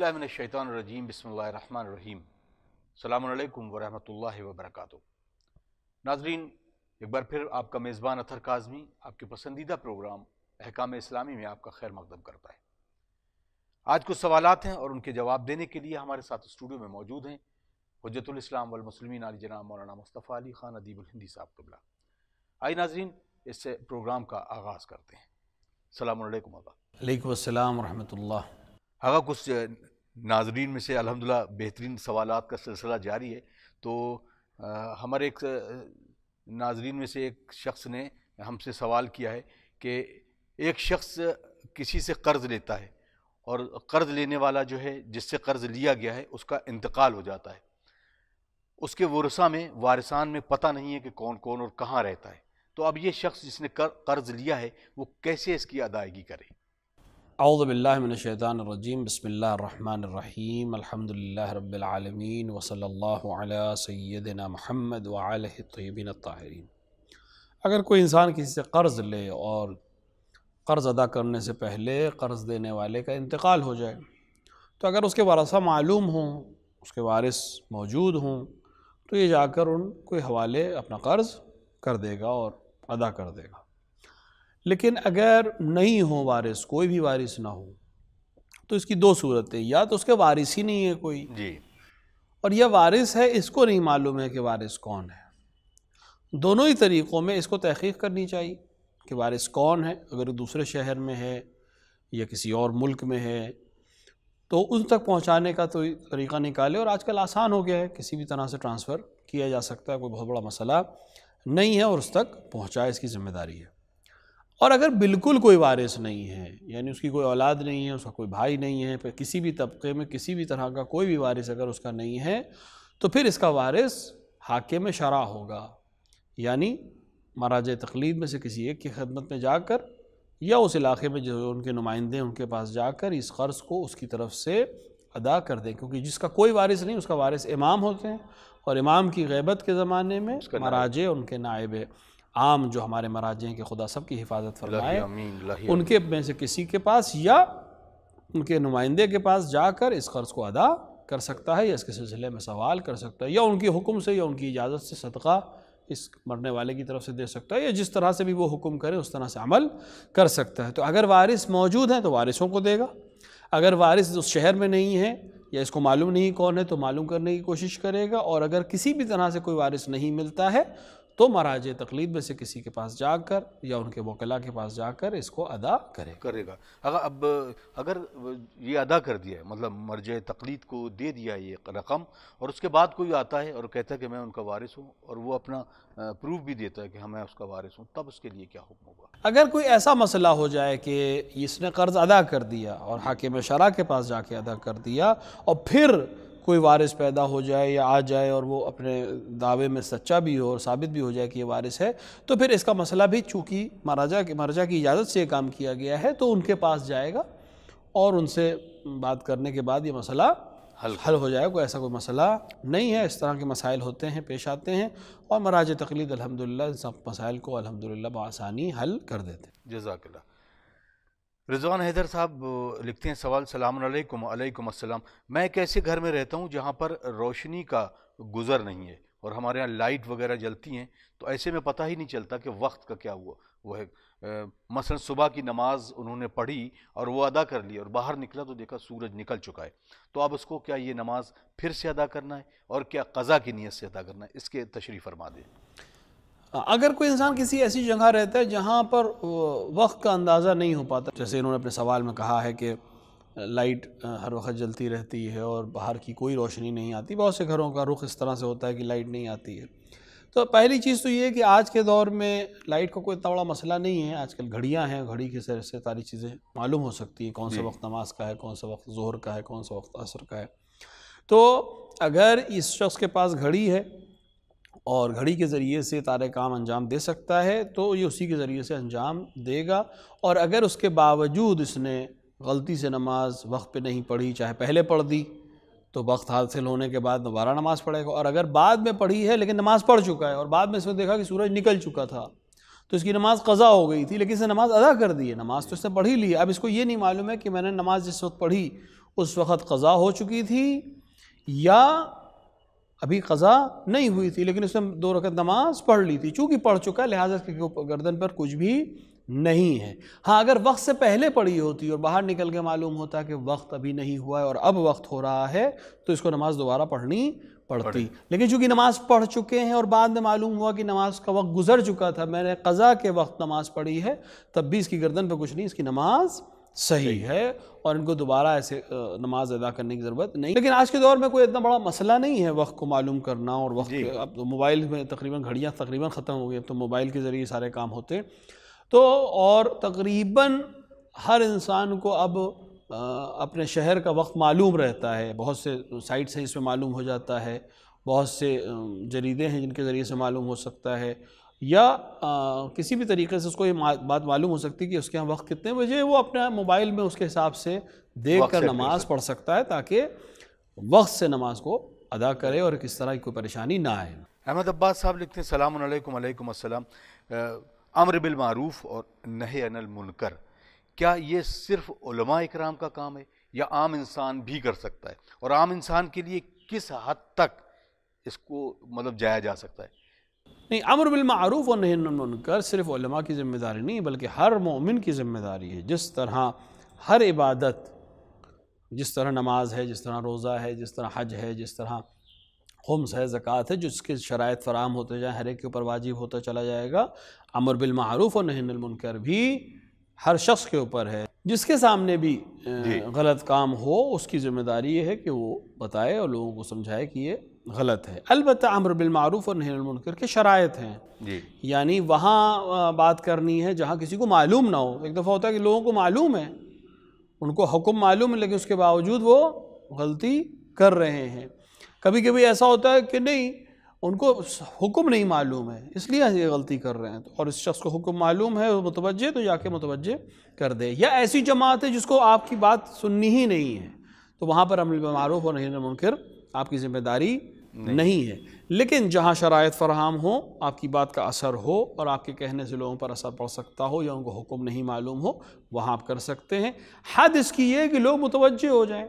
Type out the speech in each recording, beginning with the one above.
باللہ من الشیطان الرجیم بسم اللہ الرحمن الرحیم السلام علیکم ورحمۃ اللہ وبرکاتہ۔ ناظرین، ایک بار پھر آپ کا میزبان اطہر کاظمی آپ کے پسندیدہ پروگرام احکام اسلامی میں آپ کا خیر مقدم کرتا ہے۔ آج کچھ سوالات ہیں اور ان کے جواب دینے کے لیے ہمارے ساتھ اسٹوڈیو میں موجود ہیں حجت الاسلام والمسلمین علی جناب مولانا مصطفیٰ علی خان ادیب الہندی صاحب قبلہ۔ آئیے ناظرین، اس سے پروگرام کا آغاز کرتے ہیں۔ السلام علیکم آقا۔ علیکم السلام ورحمۃ اللہ۔ آقا، کچھ ناظرین میں سے الحمدللہ بہترین سوالات کا سلسلہ جاری ہے، تو ہمارے ایک ناظرین میں سے ایک شخص نے ہم سے سوال کیا ہے کہ ایک شخص کسی سے قرض لیتا ہے اور قرض لینے والا جو ہے جس سے قرض لیا گیا ہے اس کا انتقال ہو جاتا ہے، اس کے ورثاء میں وارثان میں پتہ نہیں ہے کہ کون کون اور کہاں رہتا ہے، تو اب یہ شخص جس نے قرض لیا ہے وہ کیسے اس کی ادائیگی کرے؟ اعوذ باللہ من الشیطان الرجیم، بسم اللہ الرحمن الرحیم، الحمدللہ رب العالمین، وصلی اللہ علی سیدنا محمد وعلہ الطیبین الطاہرین۔ اگر کوئی انسان کسی سے قرض لے اور قرض ادا کرنے سے پہلے قرض دینے والے کا انتقال ہو جائے، تو اگر اس کے ورثہ معلوم ہوں، اس کے وارث موجود ہوں، تو یہ جا کر ان کو حوالے اپنا قرض کر دے گا اور ادا کر دے گا۔ لیکن اگر نہیں ہو وارث، کوئی بھی وارث نہ ہو، تو اس کی دو صورتیں، یا تو اس کے وارث ہی نہیں ہے کوئی جی، اور یہ وارث ہے اس کو نہیں معلوم ہے کہ وارث کون ہے۔ دونوں ہی طریقوں میں اس کو تحقیق کرنی چاہیے کہ وارث کون ہے۔ اگر دوسرے شہر میں ہے یا کسی اور ملک میں ہے تو ان تک پہنچانے کا تو طریقہ نکالے، اور آج کل آسان ہو گیا ہے، کسی بھی طرح سے ٹرانسفر کیا جا سکتا ہے، کوئی بہت بڑا مسئلہ نہیں ہے، اور اس تک پہنچائے، اس کی ذمہ داری ہے۔ اور اگر بالکل کوئی وارث نہیں ہے، یعنی اس کی کوئی اولاد نہیں ہے، اس کا کوئی بھائی نہیں ہے، پھر کسی بھی طبقے میں کسی بھی طرح کا کوئی بھی وارث اگر اس کا نہیں ہے، تو پھر اس کا وارث حاکم شرع ہوگا، یعنی مراجع تقلید میں سے کسی ایک کی خدمت میں جا کر یا اس علاقے میں جو ان کے نمائندے ہیں ان کے پاس جا کر اس قرض کو اس کی طرف سے ادا کر دیں، کیونکہ جس کا کوئی وارث نہیں اس کا وارث امام ہوتے ہیں، اور امام کی غیبت کے زمانے میں مراجع ان کے نائب عام جو ہمارے مراجع ہیں کہ خدا سب کی حفاظت فرمائے، ان کے میں سے کسی کے پاس یا ان کے نمائندے کے پاس جا کر اس قرض کو ادا کر سکتا ہے، یا اس کے سلسلے میں سوال کر سکتا ہے، یا ان کی حکم سے یا ان کی اجازت سے صدقہ اس مرنے والے کی طرف سے دے سکتا ہے، یا جس طرح سے بھی وہ حکم کرے اس طرح سے عمل کر سکتا ہے۔ تو اگر وارث موجود ہیں تو وارثوں کو دے گا، اگر وارث اس شہر میں نہیں ہے یا اس کو معلوم نہیں کون ہے تو معلوم کرنے کی کوشش کرے گا، اور اگر کسی بھی طرح سے کوئی وارث نہیں ملتا ہے تو مراجع تقلید میں سے کسی کے پاس جا کر یا ان کے وکلاء کے پاس جا کر اس کو ادا کرے گا۔ اگر یہ ادا کر دیا ہے، مطلب مرجع تقلید کو دے دیا یہ رقم، اور اس کے بعد کوئی آتا ہے اور کہتا ہے کہ میں ان کا وارث ہوں، اور وہ اپنا پروف بھی دیتا ہے کہ ہاں میں اس کا وارث ہوں، تب اس کے لیے کیا حکم ہوگا؟ اگر کوئی ایسا مسئلہ ہو جائے کہ اس نے قرض ادا کر دیا اور حاکم شرع کے پاس جا کے ادا کر دیا، اور پھر کوئی وارث پیدا ہو جائے یا آ جائے اور وہ اپنے دعوے میں سچا بھی ہو اور ثابت بھی ہو جائے کہ یہ وارث ہے، تو پھر اس کا مسئلہ بھی چونکہ مرجع کی اجازت سے یہ کام کیا گیا ہے تو ان کے پاس جائے گا، اور ان سے بات کرنے کے بعد یہ مسئلہ حل ہو جائے گا۔ کوئی ایسا کوئی مسئلہ نہیں ہے، اس طرح کے مسائل ہوتے ہیں، پیش آتے ہیں، اور مراجع تقلید الحمدللہ ان سب مسائل کو الحمدللہ بآسانی حل کر دیتے ہیں۔ جزاک اللہ۔ رضوان حیدر صاحب لکھتے ہیں سوال، السلام علیکم۔ وعلیکم السلام۔ میں ایک ایسے گھر میں رہتا ہوں جہاں پر روشنی کا گزر نہیں ہے، اور ہمارے یہاں لائٹ وغیرہ جلتی ہیں، تو ایسے میں پتہ ہی نہیں چلتا کہ وقت کا کیا ہوا وہ ہے۔ مثلا صبح کی نماز انہوں نے پڑھی اور وہ ادا کر لی، اور باہر نکلا تو دیکھا سورج نکل چکا ہے، تو اب اس کو کیا یہ نماز پھر سے ادا کرنا ہے، اور کیا قضا کی نیت سے ادا کرنا ہے؟ اس کے تشریح فرما دیں۔ اگر کوئی انسان کسی ایسی جگہ رہتا ہے جہاں پر وقت کا اندازہ نہیں ہو پاتا، جیسے انہوں نے اپنے سوال میں کہا ہے کہ لائٹ ہر وقت جلتی رہتی ہے اور باہر کی کوئی روشنی نہیں آتی، بہت سے گھروں کا رخ اس طرح سے ہوتا ہے کہ لائٹ نہیں آتی ہے، تو پہلی چیز تو یہ ہے کہ آج کے دور میں لائٹ کا کوئی اتنا بڑا مسئلہ نہیں ہے، آج کل گھڑیاں ہیں، گھڑی کے ذریعے سے ساری چیزیں معلوم ہو سکتی ہیں، کون سا وقت نماز کا ہے، کون سا وقت ظہر کا ہے، کون سا وقت عصر کا ہے۔ تو اگر اس شخص کے پاس گھڑی ہے اور گھڑی کے ذریعے سے سارے کام انجام دے سکتا ہے تو یہ اسی کے ذریعے سے انجام دے گا، اور اگر اس کے باوجود اس نے غلطی سے نماز وقت پہ نہیں پڑھی، چاہے پہلے پڑھ دی تو وقت حاصل ہونے کے بعد دوبارہ نماز پڑھے گا، اور اگر بعد میں پڑھی ہے لیکن نماز پڑھ چکا ہے اور بعد میں اس نے دیکھا کہ سورج نکل چکا تھا تو اس کی نماز قضا ہو گئی تھی، لیکن اس نے نماز ادا کر دی ہے، نماز تو اس نے پڑھ ہی لی ہے، اب اس کو یہ نہیں معلوم ہے کہ میں نے نماز جس وقت پڑھی اس وقت قضا ہو چکی تھی یا ابھی قضا نہیں ہوئی تھی لیکن اس نے 2 رکعت نماز پڑھ لی تھی، چونکہ پڑھ چکا لہٰذا اس کے گردن پر کچھ بھی نہیں ہے۔ ہاں اگر وقت سے پہلے پڑھی ہوتی اور باہر نکل کے معلوم ہوتا کہ وقت ابھی نہیں ہوا ہے اور اب وقت ہو رہا ہے تو اس کو نماز دوبارہ پڑھنی پڑتی، لیکن چونکہ نماز پڑھ چکے ہیں اور بعد میں معلوم ہوا کہ نماز کا وقت گزر چکا تھا، میں نے قضا کے وقت نماز پڑھی ہے، تب بھی اس کی گردن پہ کچھ نہیں، اس کی نماز صحیح ہے اور ان کو دوبارہ ایسے نماز ادا کرنے کی ضرورت نہیں۔ لیکن آج کے دور میں کوئی اتنا بڑا مسئلہ نہیں ہے وقت کو معلوم کرنا، اور وقت اب موبائل میں تقریباً گھڑیاں تقریباً ختم ہو گئی، اب تو موبائل کے ذریعے سارے کام ہوتے تو، اور تقریباً ہر انسان کو اب اپنے شہر کا وقت معلوم رہتا ہے، بہت سے سائٹس ہیں اس میں معلوم ہو جاتا ہے، بہت سے جریدے ہیں جن کے ذریعے سے معلوم ہو سکتا ہے، یا کسی بھی طریقے سے اس کو یہ بات معلوم ہو سکتی ہے کہ اس کے ہاں وقت کتنے بجے، وہ اپنا موبائل میں اس کے حساب سے دیکھ کر نماز پڑھ سکتا ہے تاکہ وقت سے نماز کو ادا کرے اور کس طرح کی کوئی پریشانی نہ آئے۔ احمد عباس صاحب لکھتے ہیں السلام علیکم۔ وعلیکم السلام۔ امر بالمعروف اور نہی عن المنکر، کیا یہ صرف علماء اکرام کا کام ہے یا عام انسان بھی کر سکتا ہے، اور عام انسان کے لیے کس حد تک اس کو مطلب جایا جا سکتا ہے؟ نہیں، امر بالمعروف اور نہی عن المنکر صرف علماء کی ذمہ داری نہیں بلکہ ہر مومن کی ذمہ داری ہے۔ جس طرح ہر عبادت، جس طرح نماز ہے، جس طرح روزہ ہے، جس طرح حج ہے، جس طرح خمس ہے، زکوٰۃ ہے، جس کے شرائط فراہم ہوتے جائیں ہر ایک کے اوپر واجب ہوتا چلا جائے گا، امر بالمعروف اور نہی عن المنکر بھی ہر شخص کے اوپر ہے۔ جس کے سامنے بھی غلط کام ہو اس کی ذمہ داری یہ ہے کہ وہ بتائے اور لوگوں کو سمجھائے کہ یہ غلط ہے۔ البتہ امر بالمعروف اور نہی عن المنکر کے شرائط ہیں، یعنی وہاں بات کرنی ہے جہاں کسی کو معلوم نہ ہو۔ ایک دفعہ ہوتا ہے کہ لوگوں کو معلوم ہے، ان کو حکم معلوم ہے لیکن اس کے باوجود وہ غلطی کر رہے ہیں۔ کبھی کبھی ایسا ہوتا ہے کہ نہیں، ان کو حکم نہیں معلوم ہے اس لیے یہ غلطی کر رہے ہیں، اور اس شخص کو حکم معلوم ہے متوجہ تو جا کے متوجہ کر دے۔ یا ایسی جماعت ہے جس کو آپ کی بات سننی ہی نہیں ہے تو وہاں پر امر بالمعروف اور نہی عن المنکر آپ کی ذمہ داری نہیں ہے۔ لیکن جہاں شرائط فراہم ہوں، آپ کی بات کا اثر ہو اور آپ کے کہنے سے لوگوں پر اثر پڑ سکتا ہو یا ان کو حکم نہیں معلوم ہو، وہاں آپ کر سکتے ہیں۔ حد اس کی یہ ہے کہ لوگ متوجہ ہو جائیں۔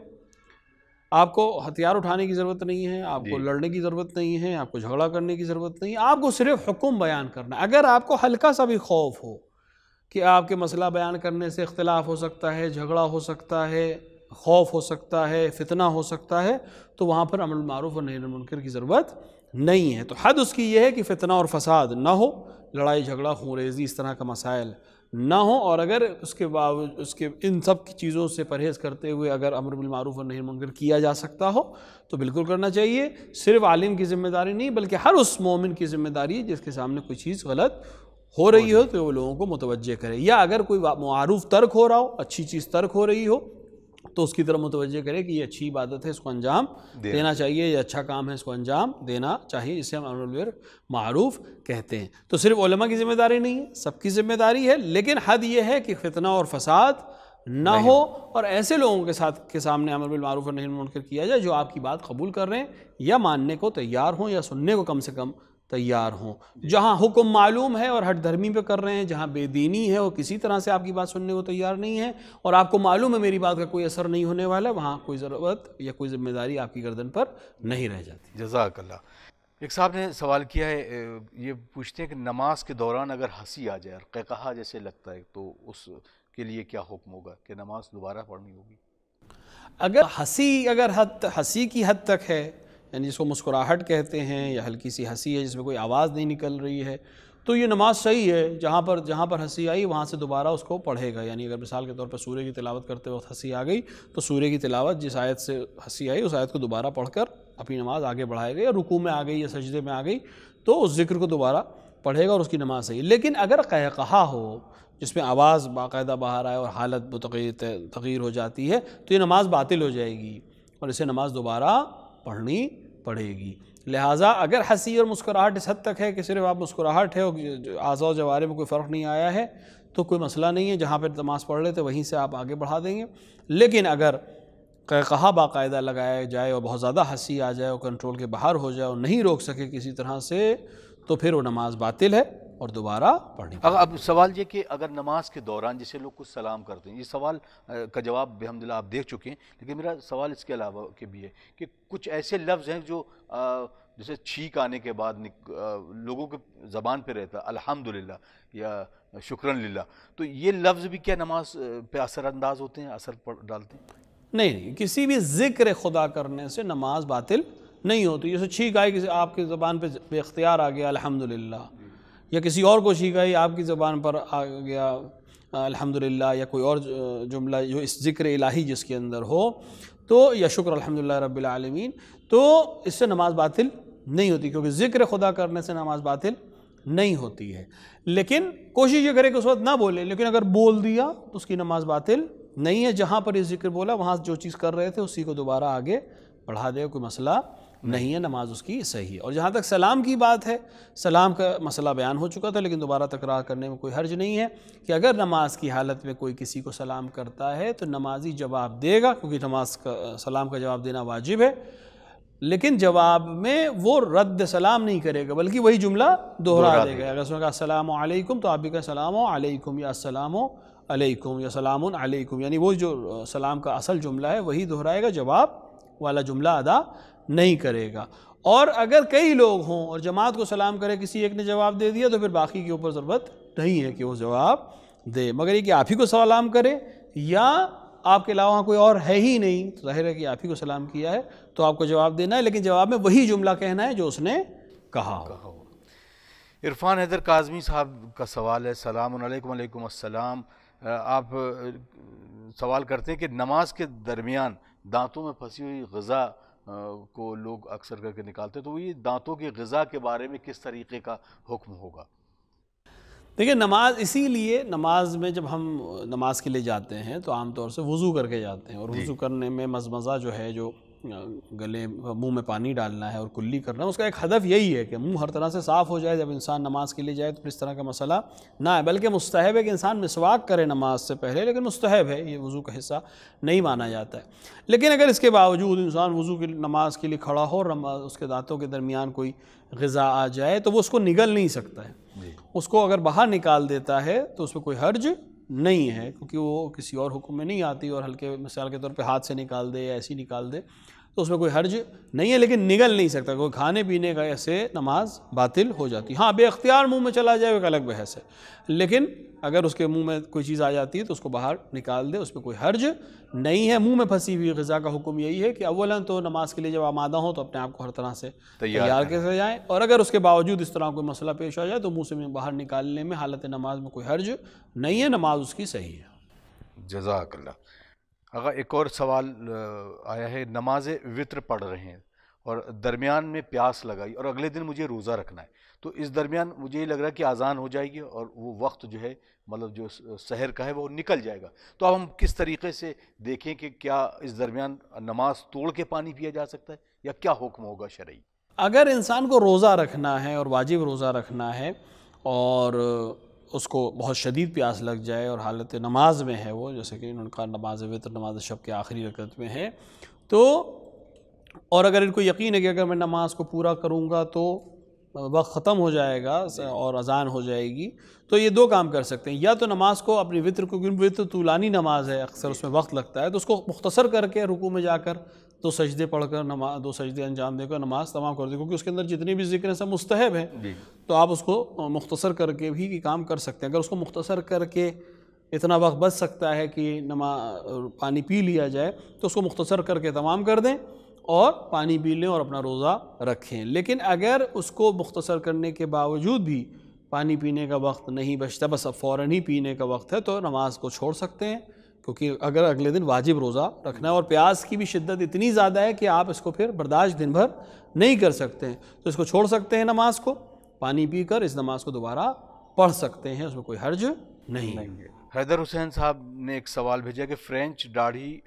آپ کو ہتھیار اٹھانے کی ضرورت نہیں ہے، آپ کو لڑنے کی ضرورت نہیں ہے، آپ کو جھگڑا کرنے کی ضرورت نہیں ہے، آپ کو صرف حکم بیان کرنا ہے۔ اگر آپ کو ہلکا سا بھی خوف ہو کہ آپ کے مسئلہ بیان کرنے سے اختلاف ہو سکتا ہے، جھگڑا ہو سکتا ہے، خوف ہو سکتا ہے، فتنہ ہو سکتا ہے، تو وہاں پر امر بالمعروف اور نہی عن المنکر کی ضرورت نہیں ہے۔ تو حد اس کی یہ ہے کہ فتنہ اور فساد نہ ہو، لڑائی جھگڑا خونریزی اس طرح کا مسائل نہ ہو، اور اگر اس کے باوجود اس کے ان سب چیزوں سے پرہیز کرتے ہوئے اگر امر بالمعروف اور نہی عن المنکر کیا جا سکتا ہو تو بالکل کرنا چاہیے۔ صرف عالم کی ذمہ داری نہیں بلکہ ہر اس مومن کی ذمہ داری ہے جس کے سامنے کوئی چیز غلط ہو رہی ہو تو وہ لوگوں کو متوجہ کرے، یا اگر کوئی معروف ترک ہو رہا ہو، اچھی چیز ترک ہو رہی ہو تو اس کی طرف متوجہ کرے کہ یہ اچھی عبادت ہے، اس کو انجام دینا چاہیے، یہ اچھا کام ہے، اس کو انجام دینا چاہیے، اسے ہم امر بالمعروف کہتے ہیں۔ تو صرف علماء کی ذمہ داری نہیں ہے، سب کی ذمہ داری ہے، لیکن حد یہ ہے کہ فتنہ اور فساد نہ ہو اور ایسے لوگوں کے سامنے امر بالمعروف اور نہی عن المنکر کیا جائے جو آپ کی بات قبول کر رہے ہیں یا ماننے کو تیار ہوں یا سننے کو کم سے کم تیار ہوں۔ جہاں حکم معلوم ہے اور ہٹ دھرمی پہ کر رہے ہیں، جہاں بے دینی ہے اور کسی طرح سے آپ کی بات سننے کو تیار نہیں ہے اور آپ کو معلوم ہے میری بات کا کوئی اثر نہیں ہونے والا، وہاں کوئی ضرورت یا کوئی ذمہ داری آپ کی گردن پر نہیں رہ جاتی۔ جزاک اللہ۔ ایک صاحب نے سوال کیا ہے، یہ پوچھتے ہیں کہ نماز کے دوران اگر ہنسی آ جائے اور قہقہا جیسے لگتا ہے تو اس کے لیے کیا حکم ہوگا، کہ نماز دوبارہ پڑھنی ہوگی؟ اگر ہنسی کی حد تک ہے، یعنی جس کو مسکراہٹ کہتے ہیں یا ہلکی سی ہنسی ہے جس میں کوئی آواز نہیں نکل رہی ہے، تو یہ نماز صحیح ہے۔ جہاں پر ہنسی آئی وہاں سے دوبارہ اس کو پڑھے گا، یعنی اگر مثال کے طور پر سورہ کی تلاوت کرتے وقت ہنسی آ گئی تو سورہ کی تلاوت جس آیت سے ہنسی آئی اس آیت کو دوبارہ پڑھ کر اپنی نماز آگے بڑھائے گا، یا رکوع میں آ گئی یا سجدے میں آ گئی تو اس ذکر کو دوبارہ پڑھے گا اور اس کی نماز صحیح۔ لیکن اگر قہقہا ہو جس میں آواز باقاعدہ باہر آئے اور حالت تغیر ہو جاتی ہے تو یہ نماز باطل ہو جائے گی اور اسے نماز دوبارہ پڑھنی پڑے گی۔ لہٰذا اگر ہنسی اور مسکراہٹ اس حد تک ہے کہ صرف آپ مسکراہٹ ہے اور اعضاء و جوارح میں کوئی فرق نہیں آیا ہے تو کوئی مسئلہ نہیں ہے، جہاں پہ نماز پڑھ لیتے وہیں سے آپ آگے بڑھا دیں گے۔ لیکن اگر قہقہا باقاعدہ لگایا جائے اور بہت زیادہ ہنسی آ جائے اور کنٹرول کے باہر ہو جائے اور نہیں روک سکے کسی طرح سے تو پھر وہ نماز باطل ہے اور دوبارہ پڑھنی پڑے گی۔ اب سوال یہ کہ اگر نماز کے دوران جسے لوگ کچھ سلام کرتے ہیں، یہ سوال کا جواب بحمدللہ آپ دیکھ چکے ہیں، لیکن میرا سوال اس کے علاوہ کے بھی ہے کہ کچھ ایسے لفظ ہیں جو جیسے چھینک آنے کے بعد لوگوں کے زبان پہ رہتا ہے الحمدللہ یا شکرن للہ، تو یہ لفظ بھی کیا نماز پہ اثر انداز ہوتے ہیں، اثر ڈالتے ہیں؟ نہیں، کسی بھی ذکر خدا کرنے سے نماز باطل نہیں ہوتی۔ جیسے چھینک آئی کسی آپ کی زبان پہ بے اختیار آ گیا الحمدللہ، یا کسی اور کو چھینک آئی آپ کی زبان پر آ گیا الحمدللہ، یا کوئی اور جملہ جو اس ذکر الہی جس کے اندر ہو تو یا شکر الحمدللہ رب العالمین، تو اس سے نماز باطل نہیں ہوتی، کیونکہ ذکر خدا کرنے سے نماز باطل نہیں ہوتی ہے۔ لیکن کوشش یہ کرے کہ اس وقت نہ بولے، لیکن اگر بول دیا تو اس کی نماز باطل نہیں ہے۔ جہاں پر یہ ذکر بولا وہاں جو چیز کر رہے تھے اسی کو دوبارہ آگے بڑھا دے، کوئی مسئلہ نہیں ہے، نماز اس کی صحیح ہے۔ اور جہاں تک سلام کی بات ہے، سلام کا مسئلہ بیان ہو چکا تھا، لیکن دوبارہ تکرار کرنے میں کوئی حرج نہیں ہے کہ اگر نماز کی حالت میں کوئی کسی کو سلام کرتا ہے تو نمازی جواب دے گا، کیونکہ نماز کا سلام کا جواب دینا واجب ہے، لیکن جواب میں وہ رد سلام نہیں کرے گا بلکہ وہی جملہ دوہرا دے گا۔ اگر اس نے کہا السلام علیکم تو آپ بھی کہا السلام علیکم یا السلام علیکم یا سلام علیکم، یعنی وہ جو سلام کا اصل جملہ ہے وہی دہرائے گا، جواب والا جملہ ادا نہیں کرے گا۔ اور اگر کئی لوگ ہوں اور جماعت کو سلام کرے، کسی ایک نے جواب دے دیا تو پھر باقی کے اوپر ضرورت نہیں ہے کہ وہ جواب دے، مگر یہ کہ آپ ہی کو سلام کرے یا آپ کے علاوہ کوئی اور ہے ہی نہیں، تو ظاہر ہے کہ آپ ہی کو سلام کیا ہے تو آپ کو جواب دینا ہے، لیکن جواب میں وہی جملہ کہنا ہے جو اس نے کہا ہو۔ عرفان حیدر کاظمی صاحب کا سوال ہے، السلام علیکم۔ وعلیکم السلام۔ آپ سوال کرتے ہیں کہ نماز کے درمیان دانتوں میں پھنسی ہوئی غذا کو لوگ اکثر کر کے نکالتے ہیں، تو یہ دانتوں کی غذا کے بارے میں کس طریقے کا حکم ہوگا؟ دیکھیں، نماز اسی لیے نماز میں جب ہم نماز کے لیے جاتے ہیں تو عام طور سے وضو کر کے جاتے ہیں، اور وضو کرنے میں مزمزہ جو ہے، جو گلے منہ میں پانی ڈالنا ہے اور کلی کرنا ہے، اس کا ایک ہدف یہی ہے کہ منہ ہر طرح سے صاف ہو جائے جب انسان نماز کے لیے جائے، تو اس طرح کا مسئلہ نہ ہے، بلکہ مستحب ہے کہ انسان مسواک کرے نماز سے پہلے، لیکن مستحب ہے، یہ وضو کا حصہ نہیں مانا جاتا ہے۔ لیکن اگر اس کے باوجود انسان وضو کی نماز کے لیے کھڑا ہو اور اس کے دانتوں کے درمیان کوئی غذا آ جائے تو وہ اس کو نگل نہیں سکتا ہے، اس کو اگر باہر نکال دیتا ہے تو اس میں کوئی حرج نہیں ہے، کیونکہ وہ کسی اور حکم میں نہیں آتی، اور ہلکے مثال کے طور پہ ہاتھ سے نکال دے یا ایسی نکال دے تو اس میں کوئی حرج نہیں ہے، لیکن نگل نہیں سکتا، کوئی کھانے پینے کا ایسے نماز باطل ہو جاتی۔ ہاں، بے اختیار منہ میں چلا جائے وہ ایک الگ بحث ہے، لیکن اگر اس کے منہ میں کوئی چیز آ جاتی ہے تو اس کو باہر نکال دے، اس میں کوئی حرج نہیں ہے۔ منہ میں پھنسی ہوئی غذا کا حکم یہی ہے کہ اولاً تو نماز کے لیے جب آمادہ ہوں تو اپنے آپ کو ہر طرح سے تیار کے جائیں، اور اگر اس کے باوجود اس طرح کوئی مسئلہ پیش آ جائے تو منہ سے باہر نکالنے میں حالت نماز میں کوئی حرج نہیں ہے، نماز اس کی صحیح ہے۔ جزاک اللہ۔ اگر ایک اور سوال آیا ہے، نماز وطر پڑھ رہے ہیں اور درمیان میں پیاس لگائی اور اگلے دن مجھے روزہ رکھنا ہے، تو اس درمیان مجھے یہ لگ رہا ہے کہ اذان ہو جائے گی اور وہ وقت جو ہے مطلب جو سحر کا ہے وہ نکل جائے گا، تو اب ہم کس طریقے سے دیکھیں کہ کیا اس درمیان نماز توڑ کے پانی پیا جا سکتا ہے یا کیا حکم ہوگا شرعی؟ اگر انسان کو روزہ رکھنا ہے اور واجب روزہ رکھنا ہے اور اس کو بہت شدید پیاس لگ جائے اور حالت نماز میں ہے وہ، جیسے کہ انہوں نے کہا نماز وتر نماز شب کے آخری رکعت میں ہے، تو اور اگر ان کو یقین ہے کہ اگر میں نماز کو پورا کروں گا تو وقت ختم ہو جائے گا اور اذان ہو جائے گی، تو یہ دو کام کر سکتے ہیں، یا تو نماز کو اپنی وتر کو، کیونکہ وتر طولانی نماز ہے اکثر اس میں وقت لگتا ہے، تو اس کو مختصر کر کے رکوع میں جا کر دو سجدے پڑھ کر دو سجدے انجام دے کر نماز تمام کر دیں، کیونکہ اس کے اندر جتنی بھی ذکر ہیں سب مستحب ہیں، تو آپ اس کو مختصر کر کے بھی کام کر سکتے ہیں۔ اگر اس کو مختصر کر کے اتنا وقت بچ سکتا ہے کہ پانی پی لیا جائے تو اس کو مختصر کر کے تمام کر دیں اور پانی پی لیں اور اپنا روزہ رکھیں۔ لیکن اگر اس کو مختصر کرنے کے باوجود بھی پانی پینے کا وقت نہیں بچتا، بس اب فوراً ہی پینے کا وقت ہے، تو نماز کو چھوڑ سکتے ہیں، کیونکہ اگر اگلے دن واجب روزہ رکھنا ہے اور پیاس کی بھی شدت اتنی زیادہ ہے کہ آپ اس کو پھر برداشت دن بھر نہیں کر سکتے ہیں، تو اس کو چھوڑ سکتے ہیں، نماز کو پانی پی کر اس نماز کو دوبارہ پڑھ سکتے ہیں، اس میں کوئی حرج نہیں ہے۔ حیدر حسین صاحب نے ایک سوال بھیجا کہ فرینچ داڑھی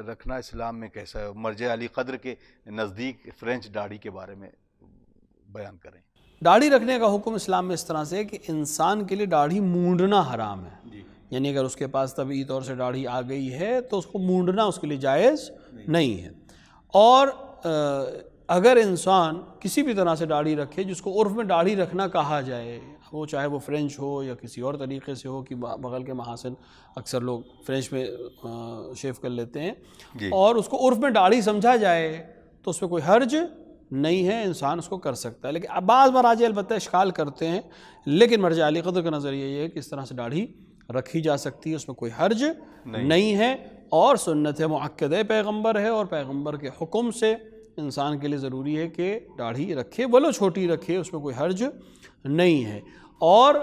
رکھنا اسلام میں کیسا ہے؟ مرجع علی قدر کے نزدیک فرینچ داڑھی کے بارے میں بیان کریں۔ داڑھی رکھنے کا حکم اسلام میں اس طرح سے ہے کہ انسان کے لیے داڑھی مونڈنا حرام ہے، یعنی اگر اس کے پاس طبعی طور سے داڑھی آ گئی ہے تو اس کو مونڈنا اس کے لیے جائز نہیں ہے، اور اگر انسان کسی بھی طرح سے داڑھی رکھے جس کو عرف میں داڑھی رکھنا کہا جائے، وہ چاہے وہ فرینچ ہو یا کسی اور طریقے سے ہو کہ بغل کے محاسن اکثر لوگ فرینچ میں شیو کر لیتے ہیں اور اس کو عرف میں داڑھی سمجھا جائے تو اس میں کوئی حرج نہیں ہے، انسان اس کو کر سکتا ہے. لیکن بعض مراجع البتہ اشکال کرتے ہیں، لیکن مرجع علی قدر کا نظریہ یہ ہے کہ اس طرح سے داڑھی رکھی جا سکتی ہے، اس میں کوئی حرج نہیں ہے اور سنت مؤکدہ پیغمبر ہے اور پیغمبر کے حکم سے انسان کے لیے ضروری ہے کہ داڑھی رکھے، ولو چھوٹی رکھے، اس میں کوئی حرج نہیں ہے. اور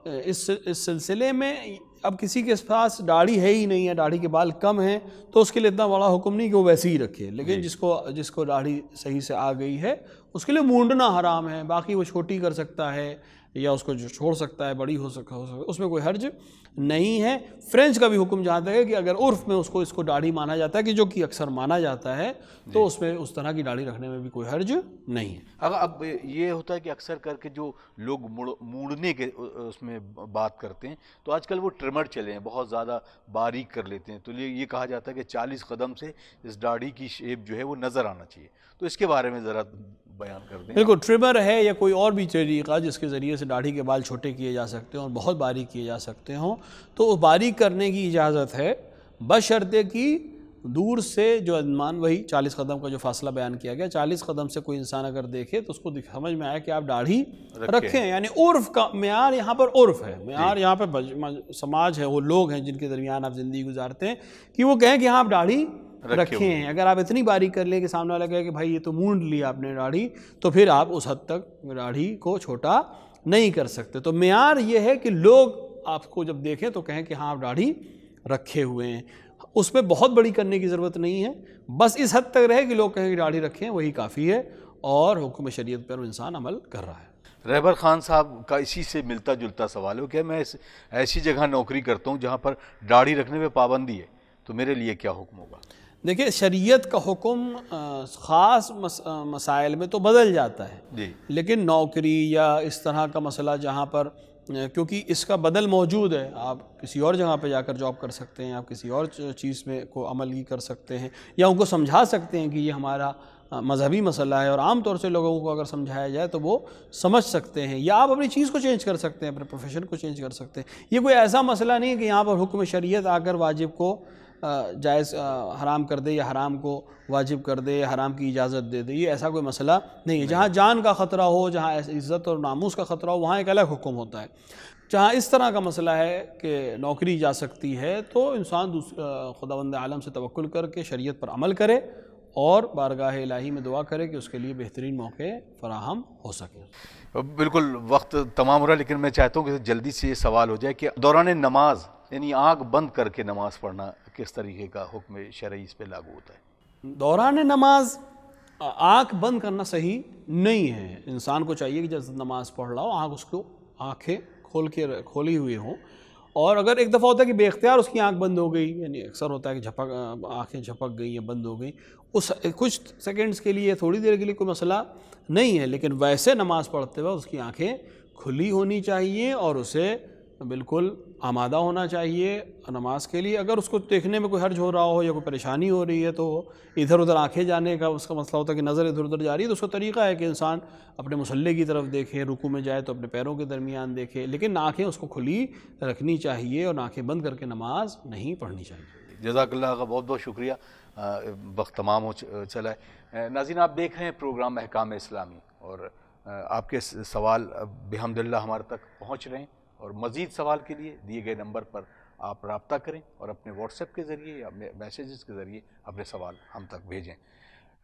اس سلسلے میں اب کسی کے پاس داڑھی ہے ہی نہیں ہے، داڑھی کے بال کم ہیں، تو اس کے لیے اتنا بڑا حکم نہیں کہ وہ ویسے ہی رکھے. لیکن جس کو داڑھی صحیح سے آ گئی ہے اس کے لیے مونڈنا حرام ہے، باقی وہ چھوٹی کر سکتا ہے یا اس کو جو چھوڑ سکتا ہے، بڑی ہو سکتا ہے، اس میں کوئی حرج نہیں ہے. فرینچ کا بھی حکم جہاں تک ہے کہ اگر عرف میں اس کو داڑھی مانا جاتا ہے، کہ جو کہ اکثر مانا جاتا ہے، تو اس میں اس طرح کی داڑھی رکھنے میں بھی کوئی حرج نہیں ہے. اب یہ ہوتا ہے کہ اکثر کر کے جو لوگ موڑنے کے اس میں بات کرتے ہیں تو آج کل وہ ٹرمر چلے ہیں، بہت زیادہ باریک کر لیتے ہیں، تو یہ کہا جاتا ہے کہ 40 قدم سے اس داڑھی کی شیپ جو ہے وہ نظر آنا چاہیے. تو اس کے بارے میں ذرا بیان کر دیں. بالکل، ٹرمر ہے یا کوئی اور بھی طریقہ جس کے ذریعے سے داڑھی کے بال چھوٹے کیے جا سکتے ہیں اور بہت باریک کیے جا سکتے ہوں، تو باریک کرنے کی اجازت ہے، بشرطے کہ دور سے جو انمان وہی 40 قدم کا جو فاصلہ بیان کیا گیا، 40 قدم سے کوئی انسان اگر دیکھے تو اس کو سمجھ میں آئے کہ آپ داڑھی رکھیں. یعنی عرف کا معیار یہاں پر عرف ہے، معیار یہاں پہ سماج ہے، وہ لوگ ہیں جن کے درمیان آپ زندگی گزارتے ہیں، کہ وہ کہیں کہ ہاں آپ داڑھی رکھے ہیں. اگر آپ اتنی باریک کر لیں کہ سامنے والا کہے کہ بھائی یہ تو مونڈ لیا آپ نے داڑھی، تو پھر آپ اس حد تک داڑھی کو چھوٹا نہیں کر سکتے. تو معیار یہ ہے کہ لوگ آپ کو جب دیکھیں تو کہیں کہ ہاں آپ داڑھی رکھے ہوئے ہیں. اس میں بہت بڑی کرنے کی ضرورت نہیں ہے، بس اس حد تک رہے کہ لوگ کہیں کہ داڑھی رکھیں، وہی کافی ہے اور حکم شریعت پر انسان عمل کر رہا ہے. رہبر خان صاحب کا اسی سے ملتا جلتا سوال ہے کہ میں ایسی جگہ نوکری کرتا ہوں جہاں پر داڑھی رکھنے میں پابندی ہے، تو میرے لیے کیا حکم ہوگا؟ دیکھیں، شریعت کا حکم خاص مسائل میں تو بدل جاتا ہے، لیکن نوکری یا اس طرح کا مسئلہ جہاں پر، کیونکہ اس کا بدل موجود ہے، آپ کسی اور جگہ پہ جا کر جاب کر سکتے ہیں، آپ کسی اور چیز میں کو عمل ہی کر سکتے ہیں، یا ان کو سمجھا سکتے ہیں کہ یہ ہمارا مذہبی مسئلہ ہے، اور عام طور سے لوگوں کو اگر سمجھایا جائے تو وہ سمجھ سکتے ہیں، یا آپ اپنی چیز کو چینج کر سکتے ہیں، اپنے پروفیشن کو چینج کر سکتے ہیں. یہ کوئی ایسا مسئلہ نہیں ہے کہ یہاں پر حکم شریعت آ کر واجب کو جائز حرام کر دے یا حرام کو واجب کر دے یا حرام کی اجازت دے دے. یہ ایسا کوئی مسئلہ نہیں ہے. جہاں جان کا خطرہ ہو، جہاں عزت اور ناموس کا خطرہ ہو، وہاں ایک الگ حکم ہوتا ہے. جہاں اس طرح کا مسئلہ ہے کہ نوکری جا سکتی ہے، تو انسان خداوند عالم سے توکل کر کے شریعت پر عمل کرے اور بارگاہ الہی میں دعا کرے کہ اس کے لیے بہترین موقع فراہم ہو سکے. بالکل، وقت تمام ہو رہا ہے، لیکن میں چاہتا ہوں کہ جلدی سے یہ سوال ہو جائے کہ دوران نماز یعنی آنکھ بند کر کے نماز پڑھنا کس طریقے کا حکم شرعی اس پہ لاگو ہوتا ہے؟ دوران نماز آنکھ بند کرنا صحیح نہیں ہے. انسان کو چاہیے کہ جب نماز پڑھ رہا ہو اس کو آنکھیں کھولی ہوئی ہوں، اور اگر ایک دفعہ ہوتا ہے کہ بے اختیار اس کی آنکھ بند ہو گئی، یعنی اکثر ہوتا ہے کہ آنکھیں جھپک گئی یا بند ہو گئی، اس کچھ سیکنڈز کے لیے، تھوڑی دیر کے لیے کوئی مسئلہ نہیں ہے. لیکن ویسے نماز پڑھتے وقت اس کی آنکھیں کھلی ہونی چاہیے اور اسے بالکل آمادہ ہونا چاہیے نماز کے لیے. اگر اس کو دیکھنے میں کوئی حرج ہو رہا ہو یا کوئی پریشانی ہو رہی ہے تو ادھر ادھر آنکھیں جانے کا اس کا مسئلہ ہوتا ہے کہ نظر ادھر ادھر جا رہی ہے، تو اس کا طریقہ ہے کہ انسان اپنے مصلی کی طرف دیکھے، رکوع میں جائے تو اپنے پیروں کے درمیان دیکھے، لیکن آنکھیں اس کو کھلی رکھنی چاہیے اور آنکھیں بند کر کے نماز نہیں پڑھنی چاہیے. جزاک اللہ کا بہت بہت شکریہ. وقت تمام ہو چلا ہے. ناظرین، آپ دیکھ رہے ہیں پروگرام احکام اسلامی، اور آپ کے سوال بحمدللہ ہمارے تک پہنچ رہے ہیں، اور مزید سوال کے لیے دیے گئے نمبر پر آپ رابطہ کریں اور اپنے واٹس ایپ کے ذریعے یا میسیجز کے ذریعے اپنے سوال ہم تک بھیجیں.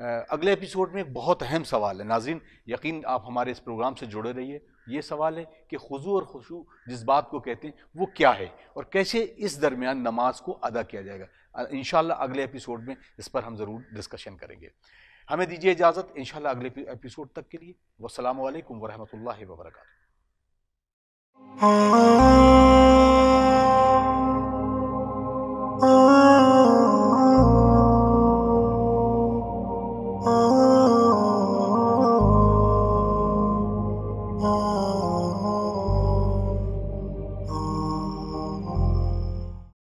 اگلے ایپیسوڈ میں ایک بہت اہم سوال ہے. ناظرین، یقین آپ ہمارے اس پروگرام سے جڑے رہیے. یہ سوال ہے کہ خضوع اور خشوع جس بات کو کہتے ہیں وہ کیا ہے اور کیسے اس درمیان نماز کو ادا کیا جائے گا. انشاءاللہ اگلے ایپیسوڈ میں اس پر ہم ضرور ڈسکشن کریں گے. ہمیں دیجیے اجازت انشاءاللہ اگلے ایپیسوڈ تک کے لیے. والسلام علیکم ورحمۃ اللہ وبرکاتہ.